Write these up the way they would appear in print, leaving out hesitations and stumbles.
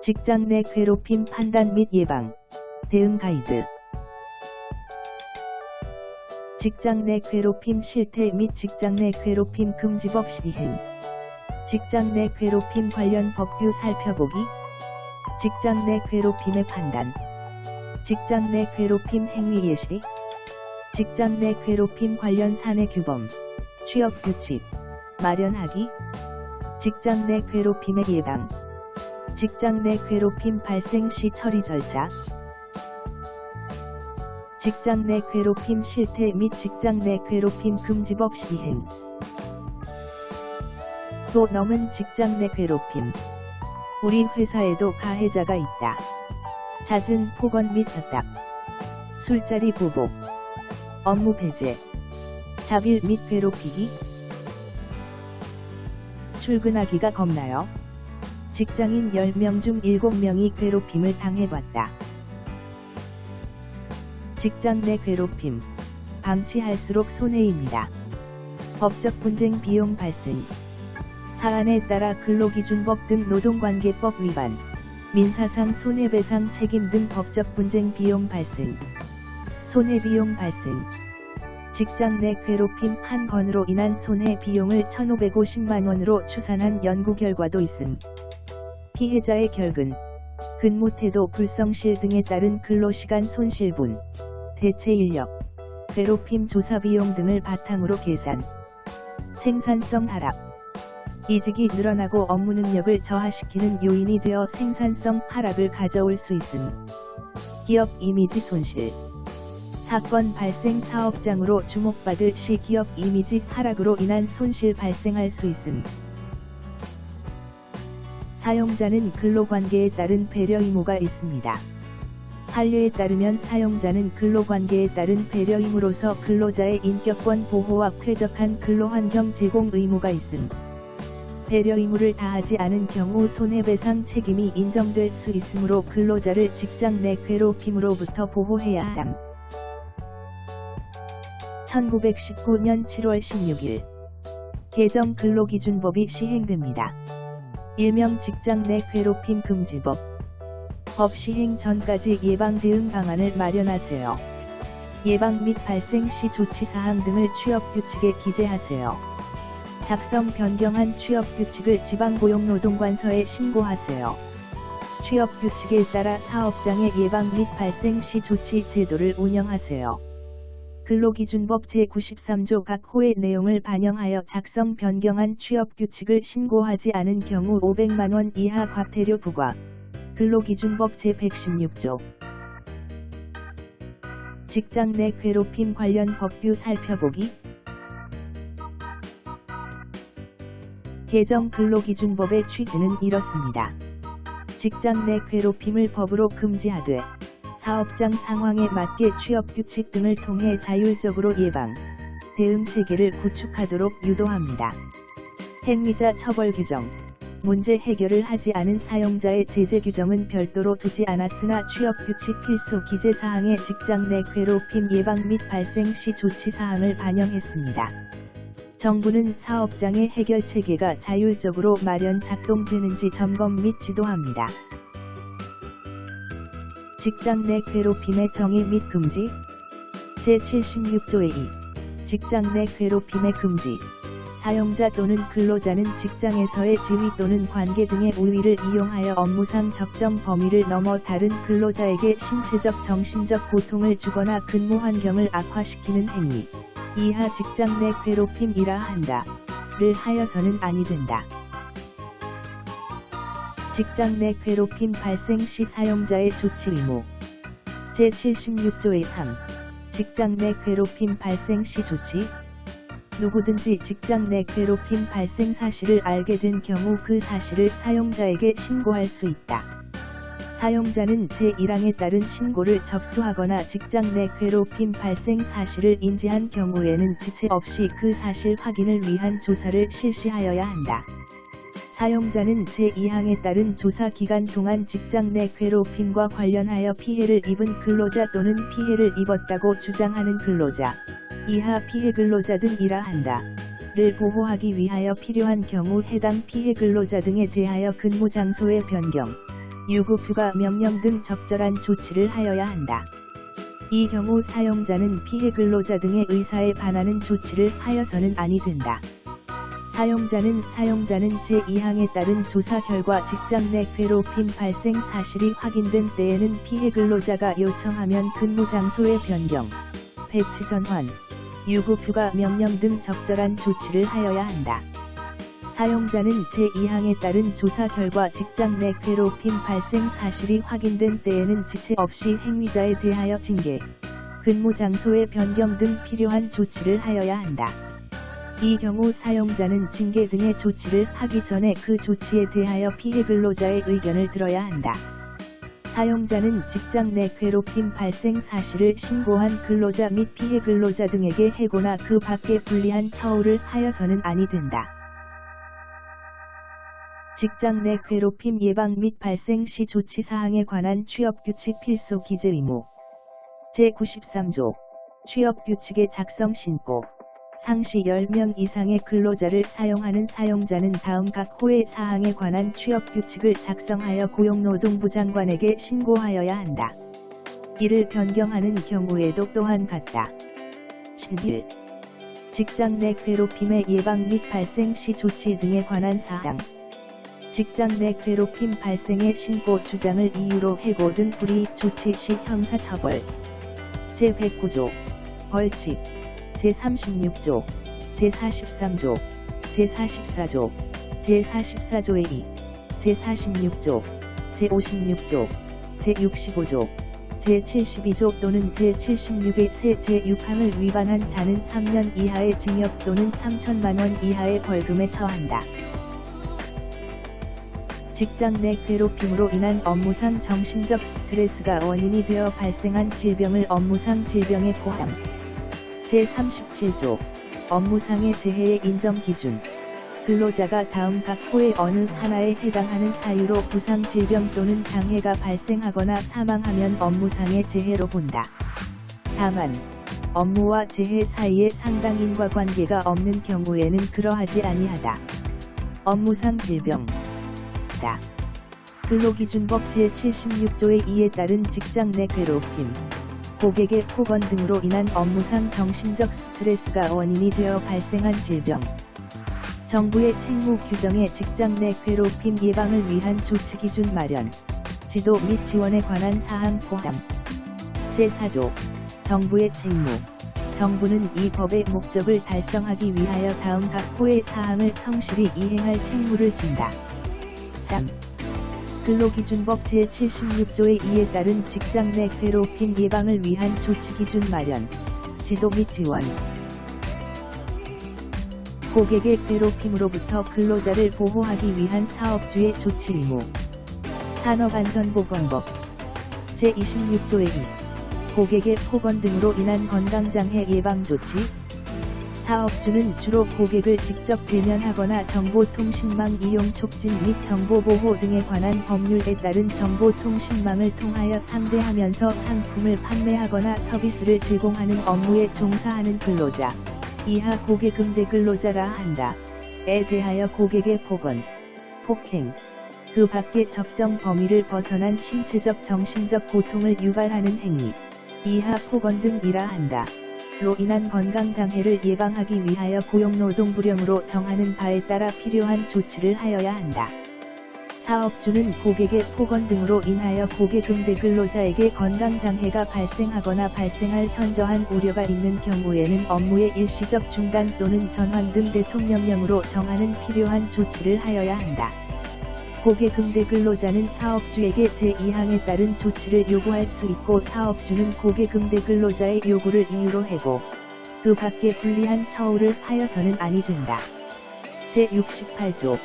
직장 내 괴롭힘 판단 및 예방, 대응 가이드. 직장 내 괴롭힘 실태 및 직장 내 괴롭힘 금지법 시행. 직장 내 괴롭힘 관련 법규 살펴보기. 직장 내 괴롭힘의 판단. 직장 내 괴롭힘 행위 예시. 직장 내 괴롭힘 관련 사내 규범, 취업 규칙, 마련하기. 직장 내 괴롭힘의 예방. 직장 내 괴롭힘 발생 시 처리 절차. 직장 내 괴롭힘 실태 및 직장 내 괴롭힘 금지법 시행. 또 넘은 직장 내 괴롭힘. 우리 회사에도 가해자가 있다. 잦은 폭언 및 협박, 술자리 보복, 업무 배제, 자빌 및 괴롭히기. 출근하기가 겁나요? 직장인 10명 중 7명이 괴롭힘을 당해봤다. 직장 내 괴롭힘, 방치할수록 손해입니다. 법적 분쟁 비용 발생. 사안에 따라 근로기준법 등 노동관계법 위반, 민사상 손해배상 책임 등 법적 분쟁 비용 발생. 손해비용 발생. 직장 내 괴롭힘 한 건으로 인한 손해 비용을 1,550만 원으로 추산한 연구 결과도 있음. 피해자의 결근, 근무태도 불성실 등에 따른 근로시간 손실분, 대체인력, 괴롭힘 조사비용 등을 바탕으로 계산. 생산성 하락. 이직이 늘어나고 업무 능력을 저하시키는 요인이 되어 생산성 하락을 가져올 수 있음. 기업 이미지 손실. 사건 발생 사업장으로 주목받을 시 기업 이미지 하락으로 인한 손실 발생할 수 있음. 사용자는 근로관계에 따른 배려 의무가 있습니다. 판례에 따르면 사용자는 근로관계에 따른 배려 의무로서 근로자의 인격권 보호와 쾌적한 근로환경 제공 의무가 있음. 배려 의무를 다하지 않은 경우 손해배상 책임이 인정될 수 있으므로 근로자를 직장 내 괴롭힘으로부터 보호해야 함. 1919년 7월 16일 개정 근로기준법이 시행됩니다. 일명 직장 내 괴롭힘 금지법. 법 시행 전까지 예방 대응 방안을 마련하세요. 예방 및 발생 시 조치사항 등을 취업규칙에 기재하세요. 작성 변경한 취업규칙을 지방고용노동관서에 신고하세요. 취업규칙에 따라 사업장의 예방 및 발생 시 조치 제도를 운영하세요. 근로기준법 제93조 각 호의 내용을 반영하여 작성 변경한 취업규칙을 신고하지 않은 경우 500만 원 이하 과태료 부과. 근로기준법 제116조. 직장 내 괴롭힘 관련 법규 살펴보기. 개정 근로기준법의 취지는 이렇습니다. 직장 내 괴롭힘을 법으로 금지하되 사업장 상황에 맞게 취업규칙 등을 통해 자율적으로 예방, 대응 체계를 구축하도록 유도합니다. 행위자 처벌 규정. 문제 해결을 하지 않은 사용자의 제재 규정은 별도로 두지 않았으나 취업규칙 필수 기재사항에 직장 내 괴롭힘 예방 및 발생 시 조치사항을 반영했습니다. 정부는 사업장의 해결 체계가 자율적으로 마련 작동되는지 점검 및 지도합니다. 직장 내 괴롭힘의 정의 및 금지. 제76조의 2. 직장 내 괴롭힘의 금지. 사용자 또는 근로자는 직장에서의 지위 또는 관계 등의 우위를 이용하여 업무상 적정 범위를 넘어 다른 근로자에게 신체적 정신적 고통을 주거나 근무 환경을 악화시키는 행위 이하 직장 내 괴롭힘이라 한다. 를 하여서는 아니 된다. 직장 내 괴롭힘 발생 시 사용자의 조치 의무. 제76조의 3. 직장 내 괴롭힘 발생 시 조치. 누구든지 직장 내 괴롭힘 발생 사실을 알게 된 경우 그 사실을 사용자에게 신고할 수 있다. 사용자는 제1항에 따른 신고를 접수하거나 직장 내 괴롭힘 발생 사실을 인지한 경우에는 지체 없이 그 사실 확인을 위한 조사를 실시하여야 한다. 사용자는 제2항에 따른 조사 기간 동안 직장 내 괴롭힘과 관련하여 피해를 입은 근로자 또는 피해를 입었다고 주장하는 근로자, 이하 피해 근로자 등이라 한다. 를 보호하기 위하여 필요한 경우 해당 피해 근로자 등에 대하여 근무 장소의 변경, 유급휴가 명령 등 적절한 조치를 하여야 한다. 이 경우 사용자는 피해 근로자 등의 의사에 반하는 조치를 하여서는 아니 된다. 사용자는 제2항에 따른 조사 결과 직장 내 괴롭힘 발생 사실이 확인된 때에는 피해 근로자가 요청하면 근무 장소의 변경, 배치 전환, 유급휴가 명령 등 적절한 조치를 하여야 한다. 사용자는 제2항에 따른 조사 결과 직장 내 괴롭힘 발생 사실이 확인된 때에는 지체 없이 행위자에 대하여 징계, 근무 장소의 변경 등 필요한 조치를 하여야 한다. 이 경우 사용자는 징계 등의 조치를 하기 전에 그 조치에 대하여 피해 근로자의 의견을 들어야 한다. 사용자는 직장 내 괴롭힘 발생 사실을 신고한 근로자 및 피해 근로자 등에게 해고나 그 밖에 불리한 처우를 하여서는 아니 된다. 직장 내 괴롭힘 예방 및 발생 시 조치 사항에 관한 취업규칙 필수 기재 의무 제93조 취업규칙의 작성 신고 상시 10명 이상의 근로자를 사용하는 사용자는 다음 각 호의 사항에 관한 취업규칙을 작성하여 고용노동부 장관에게 신고하여야 한다. 이를 변경하는 경우에도 또한 같다. 11. 직장 내 괴롭힘의 예방 및 발생 시 조치 등에 관한 사항 직장 내 괴롭힘 발생의 신고 주장을 이유로 해고 등 불이익 조치 시 형사처벌 제109조 벌칙 제36조 제43조 제44조 제44조의 2 제46조 제56조 제65조 제72조 또는 제76의 세 제6항을 위반한 자는 3년 이하의 징역 또는 3천만 원 이하의 벌금에 처한다. 직장 내 괴롭힘으로 인한 업무상 정신적 스트레스가 원인이 되어 발생한 질병을 업무상 질병에 포함 제37조 업무상의 재해의 인정 기준 근로자가 다음 각 호의 어느 하나에 해당하는 사유로 부상 질병 또는 장애가 발생하거나 사망하면 업무상의 재해로 본다. 다만 업무와 재해 사이에 상당 인과관계가 없는 경우에는 그러하지 아니하다. 업무상 질병 근로기준법 제76조의 2에 따른 직장 내 괴롭힘, 고객의 폭언 등으로 인한 업무상 정신적 스트레스가 원인이 되어 발생한 질병, 정부의 책무 규정에 직장 내 괴롭힘 예방을 위한 조치 기준 마련, 지도 및 지원에 관한 사항 포함. 제4조 정부의 책무 정부는 이 법의 목적을 달성하기 위하여 다음 각 호의 사항을 성실히 이행할 책무를 진다. 3. 근로기준법 제76조의 2에 따른 직장 내 괴롭힘 예방을 위한 조치 기준 마련, 지도 및 지원. 고객의 괴롭힘으로부터 근로자를 보호하기 위한 사업주의 조치 의무. 산업안전보건법 제26조의 2. 고객의 폭언 등으로 인한 건강장애 예방 조치. 사업주는 주로 고객을 직접 대면하거나 정보통신망 이용 촉진 및 정보보호 등에 관한 법률에 따른 정보통신망을 통하여 상대하면서 상품을 판매하거나 서비스를 제공하는 업무에 종사하는 근로자, 이하 고객응대 근로자라 한다. 에 대하여 고객의 폭언, 폭행, 그 밖의 적정 범위를 벗어난 신체적 정신적 고통을 유발하는 행위, 이하 폭언 등이라 한다. 로 인한 건강장애를 예방하기 위하여 고용노동부령으로 정하는 바에 따라 필요한 조치를 하여야 한다. 사업주는 고객의 폭언 등으로 인하여 고객응대 근로자에게 건강장애가 발생하거나 발생할 현저한 우려가 있는 경우에는 업무의 일시적 중단 또는 전환 등 대통령령으로 정하는 필요한 조치를 하여야 한다. 고객응대 근로자는 사업주에게 제2항에 따른 조치를 요구할 수 있고 사업주는 고객응대 근로자의 요구를 이유로 해고, 그 밖에 불리한 처우를 하여서는 아니 된다. 제68조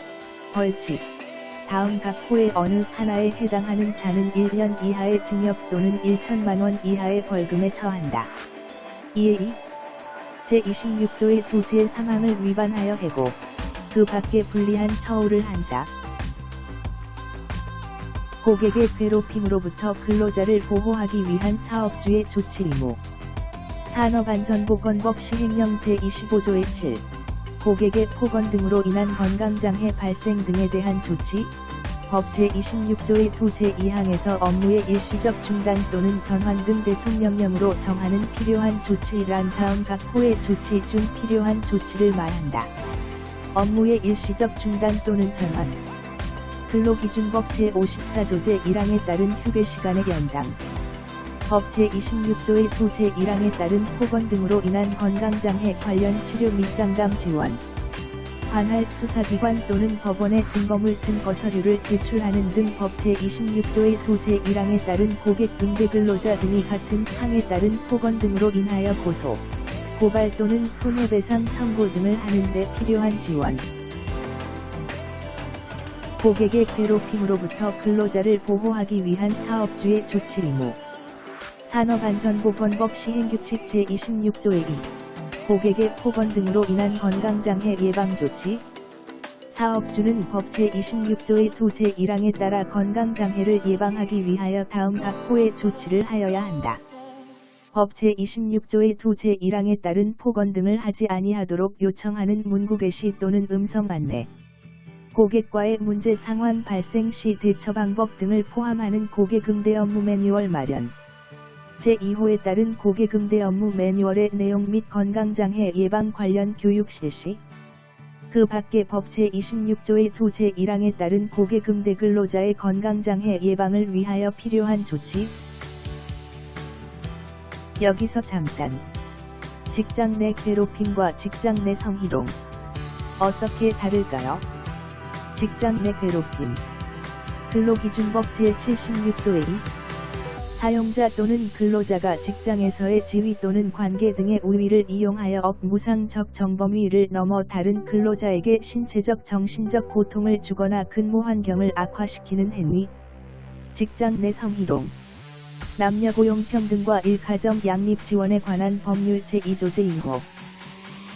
벌칙 다음 각 호의 어느 하나에 해당하는 자는 1년 이하의 징역 또는 1천만 원 이하의 벌금에 처한다. 이에 2. 제26조의 두 제3항을 위반하여 해고, 그 밖에 불리한 처우를 한 자, 고객의 괴롭힘으로부터 근로자를 보호하기 위한 사업주의 조치 의무. 산업안전보건법 시행령 제25조의 7. 고객의 폭언 등으로 인한 건강장애 발생 등에 대한 조치. 법 제26조의 두 제2항에서 업무의 일시적 중단 또는 전환 등 대통령령으로 정하는 필요한 조치란 다음 각 호의 조치 중 필요한 조치를 말한다. 업무의 일시적 중단 또는 전환. 근로기준법 제54조 제1항에 따른 휴게시간의 연장. 법 제26조의 두 제1항에 따른 폭언 등으로 인한 건강장애 관련 치료 및 상담 지원. 관할 수사기관 또는 법원에 증거물 증거서류를 제출하는 등 법 제26조의 두 제1항에 따른 고객 응대 근로자 등이 같은 항에 따른 폭언 등으로 인하여 고소, 고발 또는 손해배상 청구 등을 하는 데 필요한 지원. 고객의 괴롭힘으로부터 근로자를 보호하기 위한 사업주의 조치 의무. 산업안전보건법 시행규칙 제26조의 2. 고객의 폭언 등으로 인한 건강장애 예방조치. 사업주는 법 제26조의 두 제1항에 따라 건강장애를 예방하기 위하여 다음 각 호의 조치를 하여야 한다. 법 제26조의 두 제1항에 따른 폭언 등을 하지 아니하도록 요청하는 문구 게시 또는 음성 안내. 고객과의 문제 상황 발생 시 대처 방법 등을 포함하는 고객응대 업무 매뉴얼 마련. 제2호에 따른 고객응대 업무 매뉴얼의 내용 및 건강장애 예방 관련 교육 실시. 그 밖에 법 제26조의 두 제1항에 따른 고객응대 근로자의 건강장애 예방을 위하여 필요한 조치. 여기서 잠깐. 직장 내 괴롭힘과 직장 내 성희롱. 어떻게 다를까요? 직장 내 괴롭힘. 근로기준법 제76조의 2. 사용자 또는 근로자가 직장에서의 지위 또는 관계 등의 우위를 이용하여 업무상적 정범위를 넘어 다른 근로자에게 신체적 정신적 고통을 주거나 근무 환경을 악화시키는 행위. 직장 내 성희롱. 남녀고용평등과 일가정 양립 지원에 관한 법률 제2조 제2호.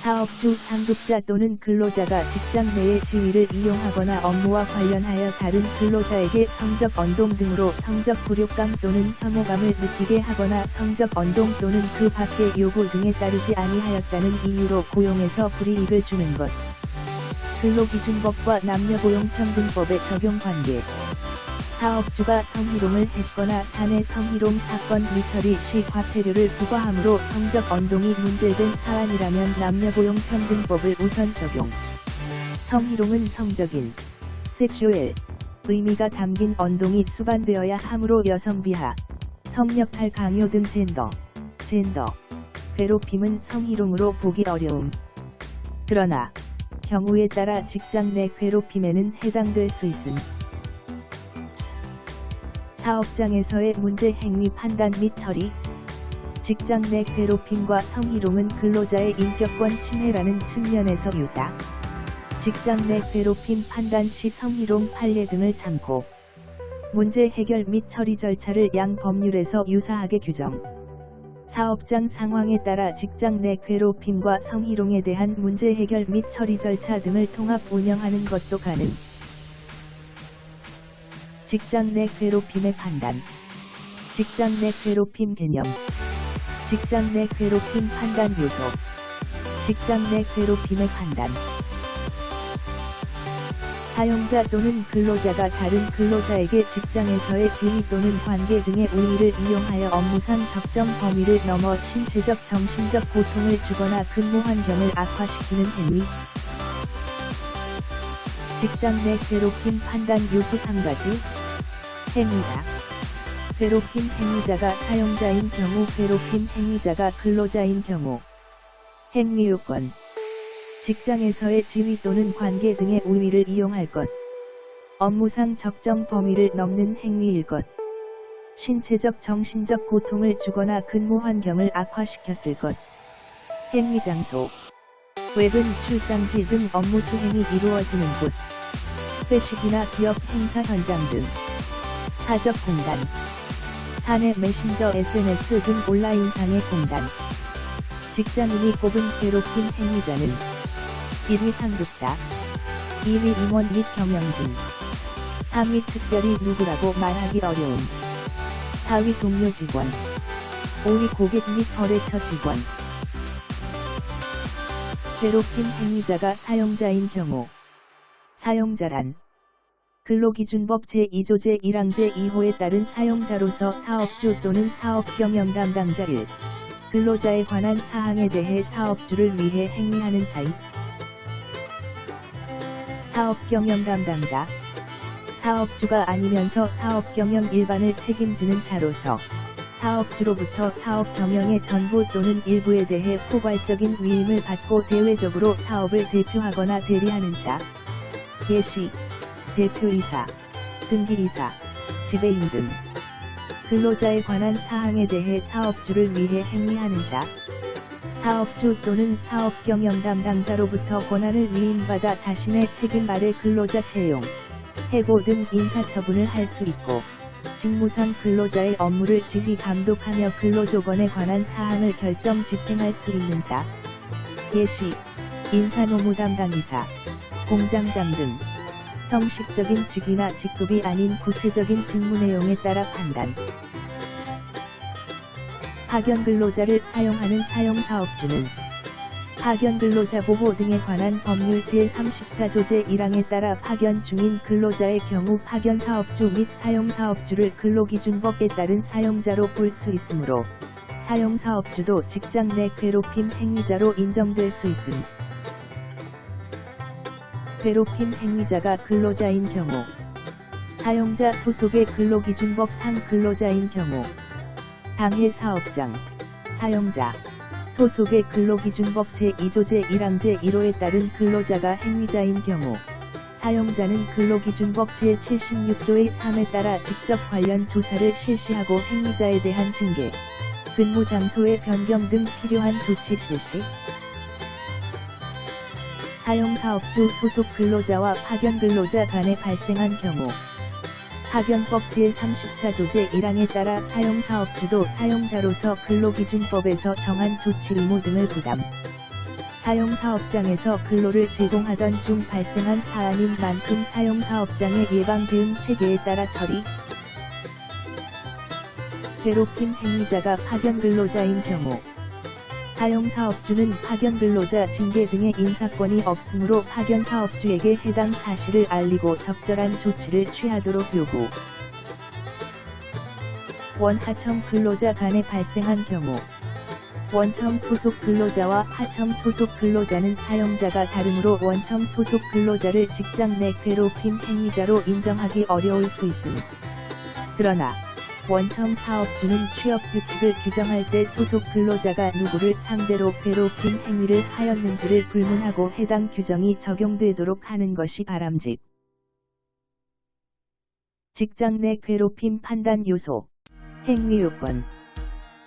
사업주 상급자 또는 근로자가 직장 내의 지위를 이용하거나 업무와 관련하여 다른 근로자에게 성적 언동 등으로 성적 굴욕감 또는 혐오감을 느끼게 하거나 성적 언동 또는 그 밖의 요구 등에 따르지 아니하였다는 이유로 고용에서 불이익을 주는 것. 근로기준법과 남녀고용평등법의 적용관계. 사업주가 성희롱을 했거나 사내 성희롱 사건 미처리 시 과태료를 부과함으로 성적 언동이 문제된 사안이라면 남녀고용평등법을 우선 적용. 성희롱은 성적인, 섹슈얼, 의미가 담긴 언동이 수반되어야 하므로 여성 비하, 성역할 강요 등 젠더, 괴롭힘은 성희롱으로 보기 어려움. 그러나, 경우에 따라 직장 내 괴롭힘에는 해당될 수 있음. 사업장에서의 문제 행위 판단 및 처리. 직장 내 괴롭힘과 성희롱은 근로자의 인격권 침해라는 측면에서 유사. 직장 내 괴롭힘 판단 시 성희롱 판례 등을 참고 문제 해결 및 처리 절차를 양 법률에서 유사하게 규정. 사업장 상황에 따라 직장 내 괴롭힘과 성희롱에 대한 문제 해결 및 처리 절차 등을 통합 운영하는 것도 가능. 직장 내 괴롭힘의 판단. 직장 내 괴롭힘 개념. 직장 내 괴롭힘 판단 요소. 직장 내 괴롭힘의 판단. 사용자 또는 근로자가 다른 근로자에게 직장에서의 지위 또는 관계 등의 우위를 이용하여 업무상 적정 범위를 넘어 신체적 정신적 고통을 주거나 근무 환경을 악화시키는 행위. 직장 내 괴롭힘 판단 요소 3가지. 행위자. 괴롭힘 행위자가 사용자인 경우, 괴롭힘 행위자가 근로자인 경우. 행위 요건. 직장에서의 지위 또는 관계 등의 우위를 이용할 것. 업무상 적정 범위를 넘는 행위일 것. 신체적 정신적 고통을 주거나 근무 환경을 악화시켰을 것. 행위 장소. 외근, 출장지 등 업무 수행이 이루어지는 곳. 회식이나 기업 행사 현장 등. 사적 공간. 사내 메신저 SNS 등 온라인상의 공간. 직장인이 꼽은 괴롭힘 행위자는 1위 상급자, 2위 임원 및 경영진, 3위 특별히 누구라고 말하기 어려움, 4위 동료 직원, 5위 고객 및 거래처 직원. 괴롭힘 행위자가 사용자인 경우. 사용자란 근로기준법 제2조 제1항 제2호에 따른 사용자로서 사업주 또는 사업경영 담당자 1. 근로자에 관한 사항에 대해 사업주를 위해 행위하는 자의 사업경영 담당자 사업주가 아니면서 사업경영 일반을 책임지는 자로서 사업주로부터 사업경영의 전부 또는 일부에 대해 포괄적인 위임을 받고 대외적으로 사업을 대표하거나 대리하는 자 예시, 대표이사, 등기이사, 지배인 등 근로자에 관한 사항에 대해 사업주를 위해 행위하는 자 사업주 또는 사업경영 담당자로부터 권한을 위임받아 자신의 책임 아래 근로자 채용, 해고 등 인사처분을 할 수 있고 직무상 근로자의 업무를 지휘 감독하며 근로조건에 관한 사항을 결정 집행할 수 있는 자 예시, 인사노무 담당이사, 공장장 등 형식적인 직위나 직급이 아닌 구체적인 직무 내용에 따라 판단 파견 근로자를 사용하는 사용사업주는 파견 근로자 보호 등에 관한 법률 제34조 제1항에 따라 파견 중인 근로자의 경우 파견 사업주 및 사용사업주를 근로기준법에 따른 사용자로 볼 수 있으므로 사용사업주도 직장 내 괴롭힘 행위자로 인정될 수 있음. 괴롭힘 행위자가 근로자인 경우 사용자 소속의 근로기준법 상 근로자인 경우 당해 사업장, 사용자, 소속의 근로기준법 제2조 제1항 제1호에 따른 근로자가 행위자인 경우 사용자는 근로기준법 제76조의 3에 따라 직접 관련 조사를 실시하고 행위자에 대한 징계, 근무 장소의 변경 등 필요한 조치 실시 사용사업주 소속 근로자와 파견 근로자 간에 발생한 경우 파견법 제34조 제1항에 따라 사용사업주도 사용자로서 근로기준법에서 정한 조치 의무 등을 부담. 사용사업장에서 근로를 제공하던 중 발생한 사안인 만큼 사용사업장의 예방 대응 체계에 따라 처리. 괴롭힘 행위자가 파견 근로자인 경우 사용사업주는 파견 근로자 징계 등의 인사권이 없으므로 파견 사업주에게 해당 사실을 알리고 적절한 조치를 취하도록 요구. 원하청 근로자 간에 발생한 경우 원청 소속 근로자와 하청 소속 근로자는 사용자가 다르므로 원청 소속 근로자를 직장 내 괴롭힘 행위자로 인정하기 어려울 수 있음. 그러나 원청 사업주는 취업 규칙을 규정할 때 소속 근로자가 누구를 상대로 괴롭힘 행위를 하였는지를 불문하고 해당 규정이 적용되도록 하는 것이 바람직. 직장 내 괴롭힘 판단 요소, 행위 요건,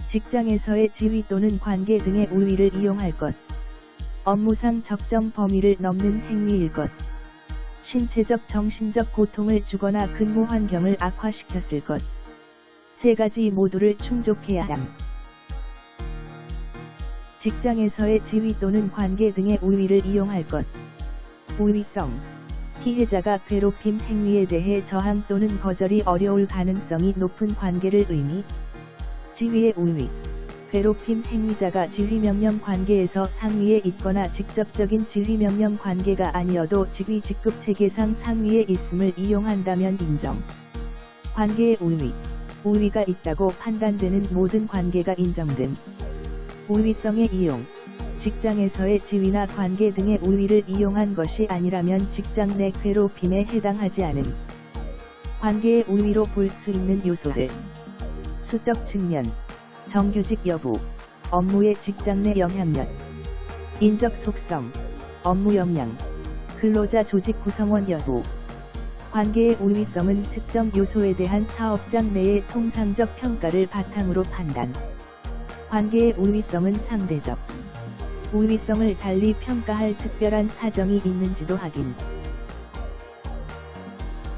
직장에서의 지위 또는 관계 등의 우위를 이용할 것, 업무상 적정 범위를 넘는 행위일 것, 신체적 정신적 고통을 주거나 근무 환경을 악화시켰을 것, 세 가지 모두를 충족해야 함. 직장에서의 지위 또는 관계 등의 우위를 이용할 것. 우위성. 피해자가 괴롭힘 행위에 대해 저항 또는 거절이 어려울 가능성이 높은 관계를 의미. 지위의 우위. 괴롭힘 행위자가 지휘명령 관계에서 상위에 있거나 직접적인 지휘명령 관계가 아니어도 직위 직급 체계상 상위에 있음을 이용한다면 인정. 관계의 우위. 우위가 있다고 판단되는 모든 관계가 인정됨. 우위성의 이용. 직장에서의 지위나 관계 등의 우위를 이용한 것이 아니라면 직장 내 괴롭힘에 해당하지 않음. 관계의 우위로 볼 수 있는 요소들. 수적 측면, 정규직 여부, 업무의 직장 내 영향력, 인적 속성, 업무 역량, 근로자 조직 구성원 여부. 관계의 우위성은 특정 요소에 대한 사업장 내의 통상적 평가를 바탕으로 판단. 관계의 우위성은 상대적. 우위성을 달리 평가할 특별한 사정이 있는지도 확인.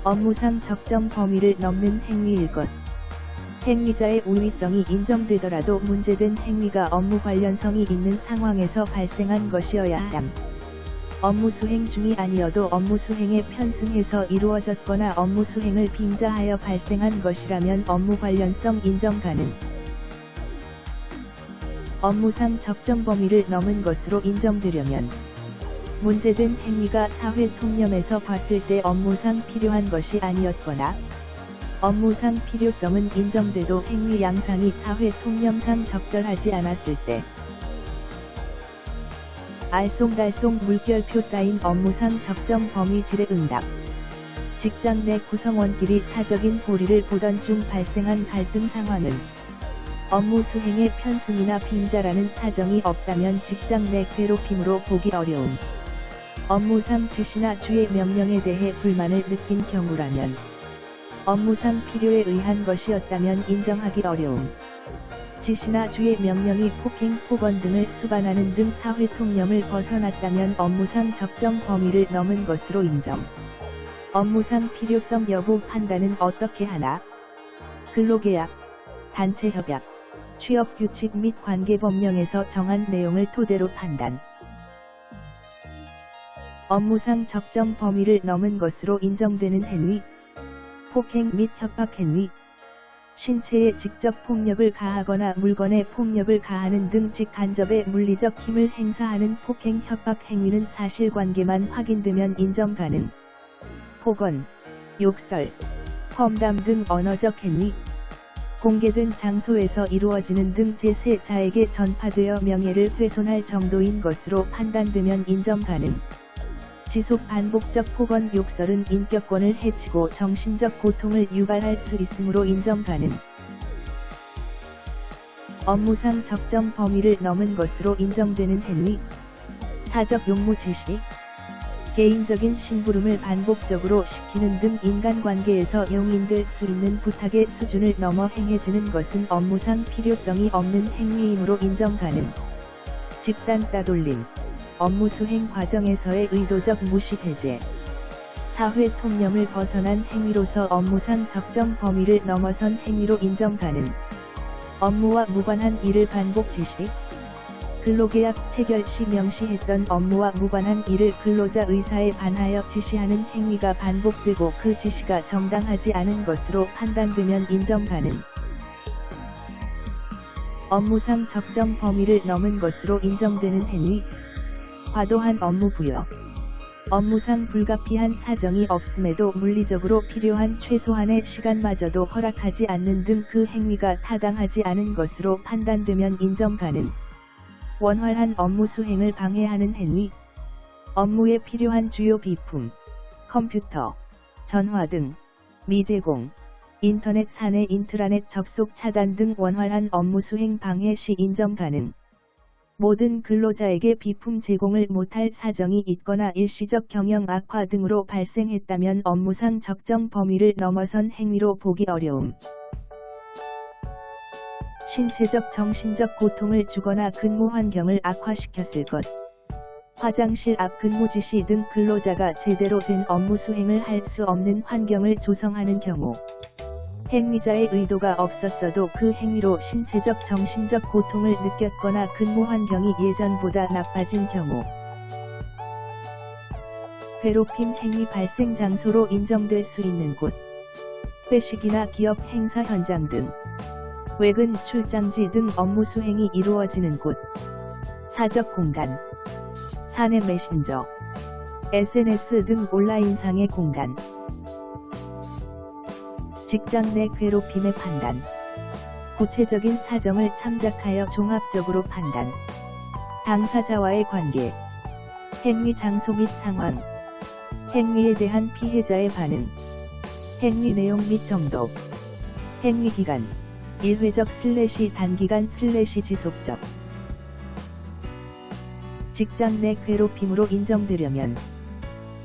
업무상 적정 범위를 넘는 행위일 것. 행위자의 우위성이 인정되더라도 문제된 행위가 업무 관련성이 있는 상황에서 발생한 것이어야 함. 업무 수행 중이 아니어도 업무 수행에 편승해서 이루어졌거나 업무 수행을 빙자하여 발생한 것이라면 업무 관련성 인정 가능. 업무상 적정 범위를 넘은 것으로 인정되려면 문제된 행위가 사회 통념에서 봤을 때 업무상 필요한 것이 아니었거나 업무상 필요성은 인정돼도 행위 양상이 사회 통념상 적절하지 않았을 때 알쏭달쏭 물결표 쌓인 업무상 적정 범위질의 응답. 직장 내 구성원끼리 사적인 고리를 보던 중 발생한 갈등 상황은 업무 수행에 편승이나 빈자라는 사정이 없다면 직장 내 괴롭힘으로 보기 어려움. 업무상 지시나 주의 명령에 대해 불만을 느낀 경우라면 업무상 필요에 의한 것이었다면 인정하기 어려움. 지시나 주의 명령이 폭행, 폭언 등을 수반하는 등 사회 통념을 벗어났다면 업무상 적정 범위를 넘은 것으로 인정. 업무상 필요성 여부 판단은 어떻게 하나? 근로계약, 단체협약, 취업규칙 및 관계법령에서 정한 내용을 토대로 판단. 업무상 적정 범위를 넘은 것으로 인정되는 행위, 폭행 및 협박 행위, 신체에 직접 폭력을 가하거나 물건에 폭력을 가하는 등 직간접의 물리적 힘을 행사하는 폭행 협박 행위는 사실관계만 확인되면 인정 가능. 폭언, 욕설, 험담 등 언어적 행위, 공개된 장소에서 이루어지는 등 제3자에게 전파되어 명예를 훼손할 정도인 것으로 판단되면 인정 가능. 지속 반복적 폭언 욕설은 인격권을 해치고 정신적 고통을 유발할 수 있으므로 인정 가능. 업무상 적정 범위를 넘은 것으로 인정되는 행위, 사적 용무 지시, 개인적인 심부름을 반복적으로 시키는 등 인간관계에서 용인될 수 있는 부탁의 수준을 넘어 행해지는 것은 업무상 필요성이 없는 행위이므로 인정 가능. 집단 따돌림, 업무 수행 과정에서의 의도적 무시 배제, 사회 통념을 벗어난 행위로서 업무상 적정 범위를 넘어선 행위로 인정 가능. 업무와 무관한 일을 반복 지시, 근로계약 체결 시 명시했던 업무와 무관한 일을 근로자 의사에 반하여 지시하는 행위가 반복되고 그 지시가 정당하지 않은 것으로 판단되면 인정 가능. 업무상 적정 범위를 넘은 것으로 인정되는 행위, 과도한 업무 부여, 업무상 불가피한 사정이 없음에도 물리적으로 필요한 최소한의 시간마저도 허락하지 않는 등 그 행위가 타당하지 않은 것으로 판단되면 인정 가능. 원활한 업무 수행을 방해하는 행위, 업무에 필요한 주요 비품, 컴퓨터, 전화 등 미제공, 인터넷 사내 인트라넷 접속 차단 등 원활한 업무 수행 방해 시 인정 가능. 모든 근로자에게 비품 제공을 못할 사정이 있거나 일시적 경영 악화 등으로 발생했다면 업무상 적정 범위를 넘어선 행위로 보기 어려움. 신체적 정신적 고통을 주거나 근무 환경을 악화시켰을 것. 화장실 앞 근무 지시 등 근로자가 제대로 된 업무 수행을 할 수 없는 환경을 조성하는 경우. 행위자의 의도가 없었어도 그 행위로 신체적 정신적 고통을 느꼈거나 근무 환경이 예전보다 나빠진 경우. 괴롭힘 행위 발생 장소로 인정될 수 있는 곳. 회식이나 기업 행사 현장 등. 외근 출장지 등 업무 수행이 이루어지는 곳. 사적 공간. 사내 메신저, SNS 등 온라인상의 공간. 직장 내 괴롭힘의 판단. 구체적인 사정을 참작하여 종합적으로 판단. 당사자와의 관계. 행위 장소 및 상황. 행위에 대한 피해자의 반응. 행위 내용 및 정도. 행위 기간. 일회적 / 단기간 / 지속적. 직장 내 괴롭힘으로 인정되려면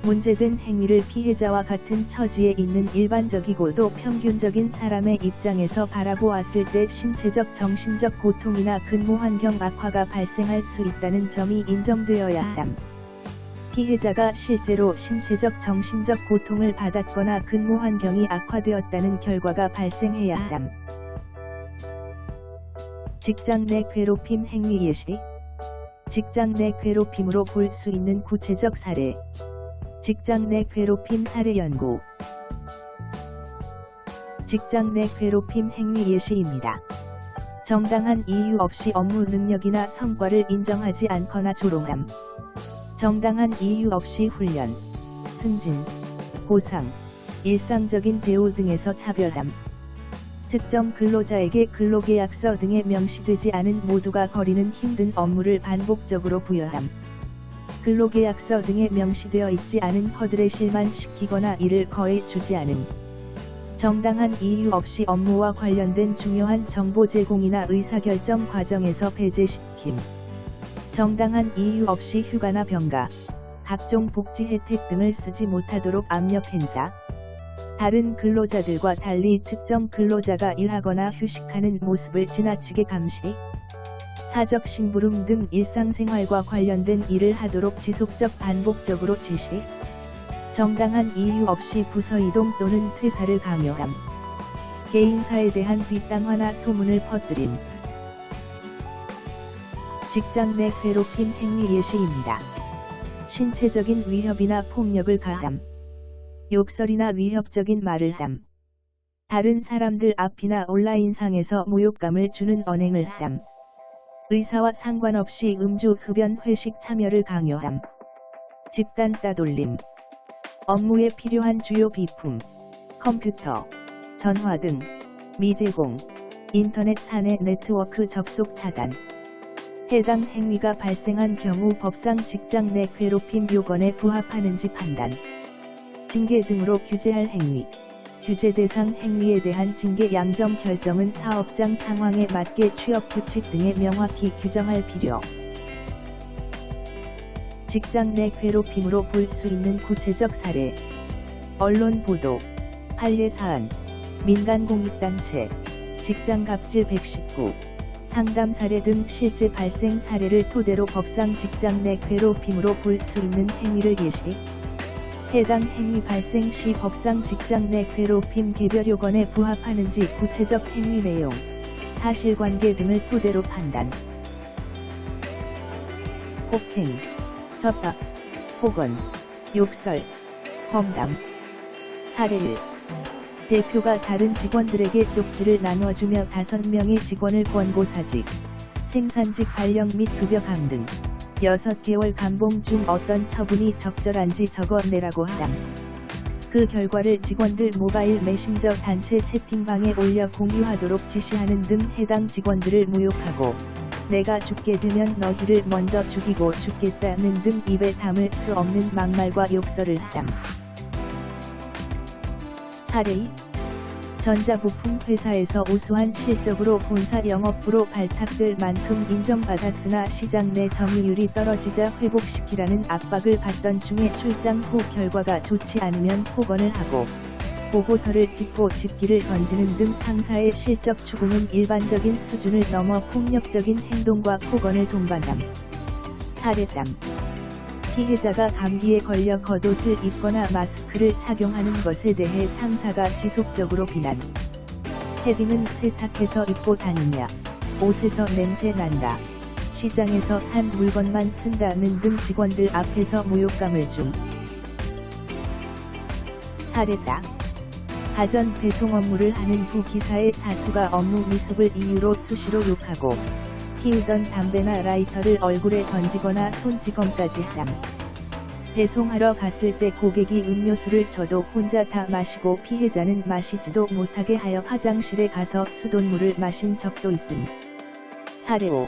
문제된 행위를 피해자와 같은 처지에 있는 일반적이고도 평균적인 사람의 입장에서 바라보았을 때 신체적 정신적 고통이나 근무 환경 악화가 발생할 수 있다는 점이 인정되어야 함. 피해자가 실제로 신체적 정신적 고통을 받았거나 근무 환경이 악화되었다는 결과가 발생해야 함. 직장 내 괴롭힘 행위 예시. 직장 내 괴롭힘으로 볼 수 있는 구체적 사례. 직장 내 괴롭힘 사례 연구. 직장 내 괴롭힘 행위 예시입니다. 정당한 이유 없이 업무 능력이나 성과를 인정하지 않거나 조롱함. 정당한 이유 없이 훈련, 승진, 보상, 일상적인 대우 등에서 차별함. 특정 근로자에게 근로계약서 등에 명시되지 않은 모두가 거리는 힘든 업무를 반복적으로 부여함. 근로계약서 등에 명시되어 있지 않은 허들에 실만시키거나 이를 거해 주지 않음. 정당한 이유 없이 업무와 관련된 중요한 정보 제공이나 의사결정 과정에서 배제시킴. 정당한 이유 없이 휴가나 병가, 각종 복지 혜택 등을 쓰지 못하도록 압력 행사. 다른 근로자들과 달리 특정 근로자가 일하거나 휴식하는 모습을 지나치게 감시. 사적 심부름 등 일상생활과 관련된 일을 하도록 지속적 반복적으로 지시. 정당한 이유 없이 부서 이동 또는 퇴사를 강요함. 개인사에 대한 뒷담화나 소문을 퍼뜨림. 직장 내 괴롭힘 행위 예시입니다. 신체적인 위협이나 폭력을 가함. 욕설이나 위협적인 말을 함. 다른 사람들 앞이나 온라인상에서 모욕감을 주는 언행을 함. 의사와 상관없이 음주 흡연 회식 참여를 강요함. 집단 따돌림. 업무에 필요한 주요 비품, 컴퓨터, 전화 등 미제공, 인터넷 사내 네트워크 접속 차단. 해당 행위가 발생한 경우 법상 직장 내 괴롭힘 요건에 부합하는지 판단. 징계 등으로 규제할 행위. 규제 대상 행위에 대한 징계 양점 결정은 사업장 상황에 맞게 취업 규칙 등에 명확히 규정할 필요. 직장 내 괴롭힘으로 볼 수 있는 구체적 사례. 언론 보도, 판례 사안, 민간 공익단체, 직장 갑질 119, 상담 사례 등 실제 발생 사례를 토대로 법상 직장 내 괴롭힘으로 볼 수 있는 행위를 예시. 해당 행위 발생 시 법상 직장 내 괴롭힘 개별 요건에 부합하는지 구체적 행위 내용, 사실관계 등을 토대로 판단. 폭행, 협박, 폭언, 욕설, 험담. 사례 1. 대표가 다른 직원들에게 쪽지를 나눠주며 5명의 직원을 권고사직, 생산직 발령 및 급여 강등, 6개월 감봉 중 어떤 처분이 적절한지 적어내라고 함. 그 결과를 직원들 모바일 메신저 단체 채팅방에 올려 공유하도록 지시하는 등 해당 직원들을 모욕하고 내가 죽게 되면 너희를 먼저 죽이고 죽겠다는 등 입에 담을 수 없는 막말과 욕설을 함. 사례 2. 전자부품 회사에서 우수한 실적으로 본사 영업부로 발탁될 만큼 인정받았으나 시장 내 점유율이 떨어지자 회복시키라는 압박을 받던 중에 출장 후 결과가 좋지 않으면 폭언을 하고 보고서를 찍고 집기를 던지는 등 상사의 실적 추궁은 일반적인 수준을 넘어 폭력적인 행동과 폭언을 동반함. 사례 3. 피해자가 감기에 걸려 겉옷을 입거나 마스크를 착용하는 것에 대해 상사가 지속적으로 비난. 헤딩은 세탁해서 입고 다니냐, 옷에서 냄새 난다, 시장에서 산 물건만 쓴다는 등 직원들 앞에서 모욕감을 줌. 사례 4. 가전 배송 업무를 하는 부기사의 사수가 업무 미숙을 이유로 수시로 욕하고 피우던 담배나 라이터를 얼굴에 던지거나 손찌검까지 함. 배송하러 갔을 때 고객이 음료수를 줘도 혼자 다 마시고 피해자는 마시지도 못하게 하여 화장실에 가서 수돗물을 마신 적도 있음. 사례 5.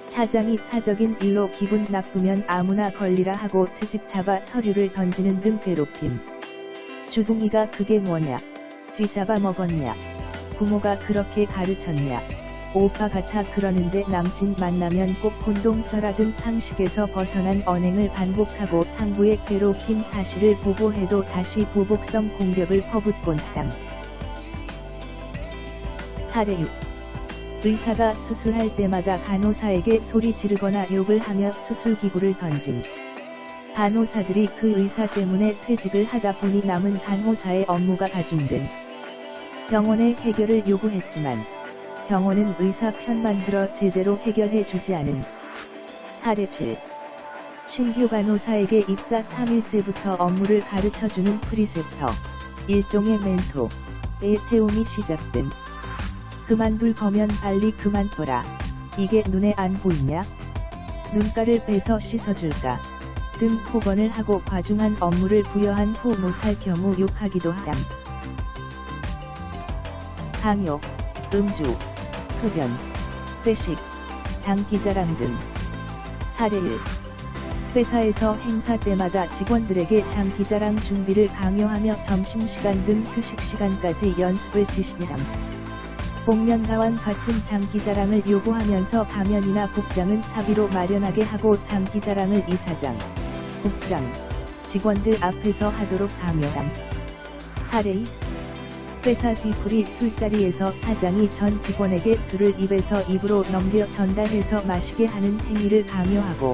차장이 사적인 일로 기분 나쁘면 아무나 걸리라 하고 트집 잡아 서류를 던지는 등 괴롭힘. 주둥이가 그게 뭐냐, 쥐 잡아먹었냐, 부모가 그렇게 가르쳤냐, 오빠 같아 그러는데 남친 만나면 꼭 혼동 써라 등 상식에서 벗어난 언행을 반복하고 상부의 괴롭힘 사실을 보고해도 다시 보복성 공격을 퍼붓곤 함. 사례 6. 의사가 수술할 때마다 간호사에게 소리 지르거나 욕을 하며 수술기구를 던짐. 간호사들이 그 의사 때문에 퇴직을 하다 보니 남은 간호사의 업무가 가중됨. 병원에 해결을 요구했지만 병원은 의사 편만 들어 제대로 해결해 주지 않음. 사례 7. 신규 간호사에게 입사 3일째부터 업무를 가르쳐주는 프리셉터, 일종의 멘토의 태움이 시작됨. 그만둘 거면 빨리 그만둬라. 이게 눈에 안 보이냐? 눈가를 빼서 씻어줄까? 등 폭언을 하고 과중한 업무를 부여한 후 못할 경우 욕하기도 함. 강요, 음주, 흡연, 회식, 장기자랑 등. 사례 1. 회사에서 행사 때마다 직원들에게 장기자랑 준비를 강요하며 점심시간 등 휴식시간까지 연습을 지시함. 복면가와 같은 장기자랑을 요구하면서 가면이나 복장은 사비로 마련하게 하고 장기자랑을 이사장, 국장, 직원들 앞에서 하도록 강요함. 사례 2. 회사 뒤풀이 술자리에서 사장이 전 직원에게 술을 입에서 입으로 넘겨 전달해서 마시게 하는 행위를 강요하고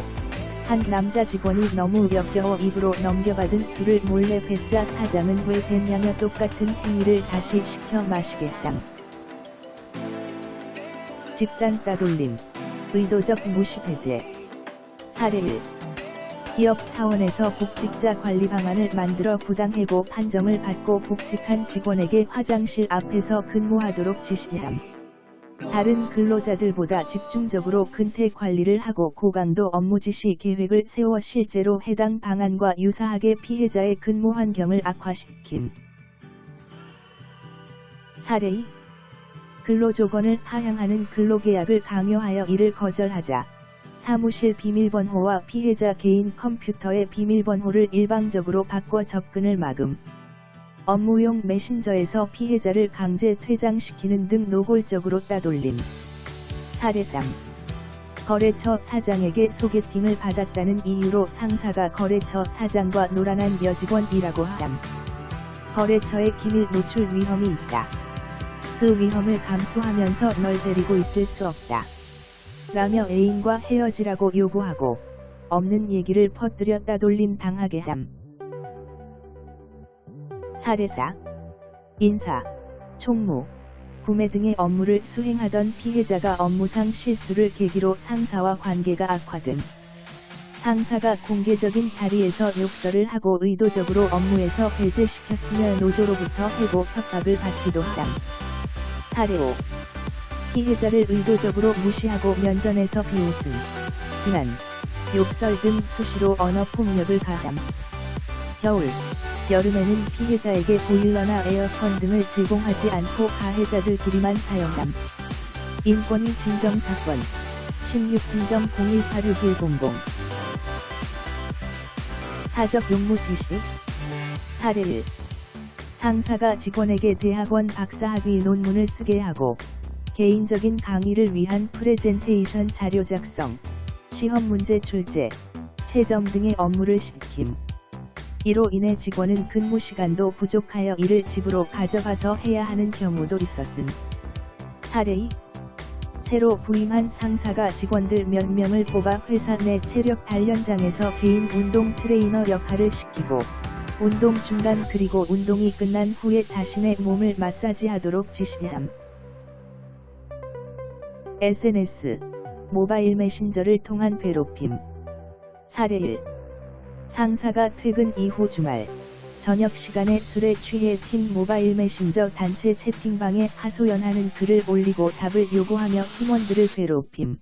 한 남자 직원이 너무 역겨워 입으로 넘겨받은 술을 몰래 뱉자 사장은 왜 뱉냐며 똑같은 행위를 다시 시켜 마시게 함. 집단 따돌림, 의도적 무시 배제. 사례 1. 기업 차원에서 복직자 관리 방안을 만들어 부당해고 판정을 받고 복직한 직원에게 화장실 앞에서 근무하도록 지시함. 다른 근로자들보다 집중적으로 근태 관리를 하고 고강도 업무 지시 계획을 세워 실제로 해당 방안과 유사하게 피해자의 근무 환경을 악화시킴. 사례 2. 근로조건을 하향하는 근로계약을 강요하여 이를 거절하자 사무실 비밀번호와 피해자 개인 컴퓨터의 비밀번호를 일방적으로 바꿔 접근을 막음. 업무용 메신저에서 피해자를 강제 퇴장시키는 등 노골적으로 따돌림. 사례 3. 거래처 사장에게 소개팅을 받았다는 이유로 상사가 거래처 사장과 노란한 여직원이라고 함. 거래처의 기밀 노출 위험이 있다. 그 위험을 감수하면서 널 데리고 있을 수 없다. 라며 애인과 헤어지라고 요구하고 없는 얘기를 퍼뜨려 따돌림 당하게 함. 사례 4. 인사, 총무, 구매 등의 업무를 수행하던 피해자가 업무상 실수를 계기로 상사와 관계가 악화됨. 상사가 공개적인 자리에서 욕설을 하고 의도적으로 업무에서 배제시켰으며 노조로부터 해고 협박을 받기도 함. 사례 5. 피해자를 의도적으로 무시하고 면전에서 비웃음, 비난, 욕설 등 수시로 언어폭력을 가함. 겨울, 여름에는 피해자에게 보일러나 에어컨 등을 제공하지 않고 가해자들끼리만 사용함. 인권위 진정사건 16진정0186-100 사적 용무 지시. 사례 1. 상사가 직원에게 대학원 박사학위 논문을 쓰게 하고 개인적인 강의를 위한 프레젠테이션 자료 작성, 시험 문제 출제, 채점 등의 업무를 시킴. 이로 인해 직원은 근무 시간도 부족하여 이를 집으로 가져가서 해야 하는 경우도 있었음. 사례 2. 새로 부임한 상사가 직원들 몇 명을 뽑아 회사 내 체력 단련장에서 개인 운동 트레이너 역할을 시키고 운동 중단 그리고 운동이 끝난 후에 자신의 몸을 마사지하도록 지시함. SNS, 모바일 메신저를 통한 괴롭힘. 사례 1. 상사가 퇴근 이후 주말, 저녁 시간에 술에 취해 팀 모바일 메신저 단체 채팅방에 하소연하는 글을 올리고 답을 요구하며 팀원들을 괴롭힘.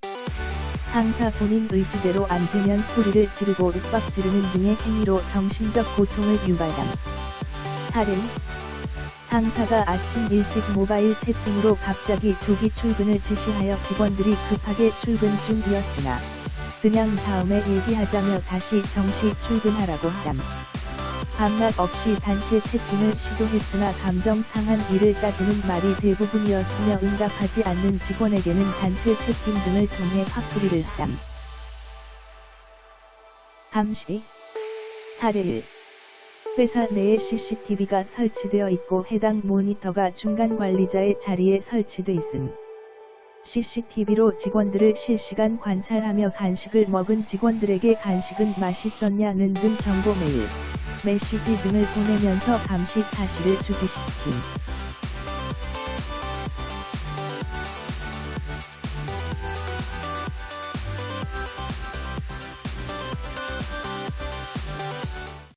상사 본인 의지대로 안 되면 소리를 지르고 윽박 지르는 등의 행위로 정신적 고통을 유발함. 사례 2. 상사가 아침 일찍 모바일 채팅으로 갑자기 조기 출근을 지시하여 직원들이 급하게 출근 중이었으나 그냥 다음에 얘기하자며 다시 정시 출근하라고 함. 밤낮 없이 단체 채팅을 시도했으나 감정 상한 일을 따지는 말이 대부분이었으며 응답하지 않는 직원에게는 단체 채팅 등을 통해 화풀이를 함. 감시. 사례 1. 회사 내에 CCTV가 설치되어 있고 해당 모니터가 중간 관리자의 자리에 설치돼 있음. CCTV로 직원들을 실시간 관찰하며 간식을 먹은 직원들에게 간식은 맛있었냐는 등 경고 메일, 메시지 등을 보내면서 감시 사실을 주지시킴.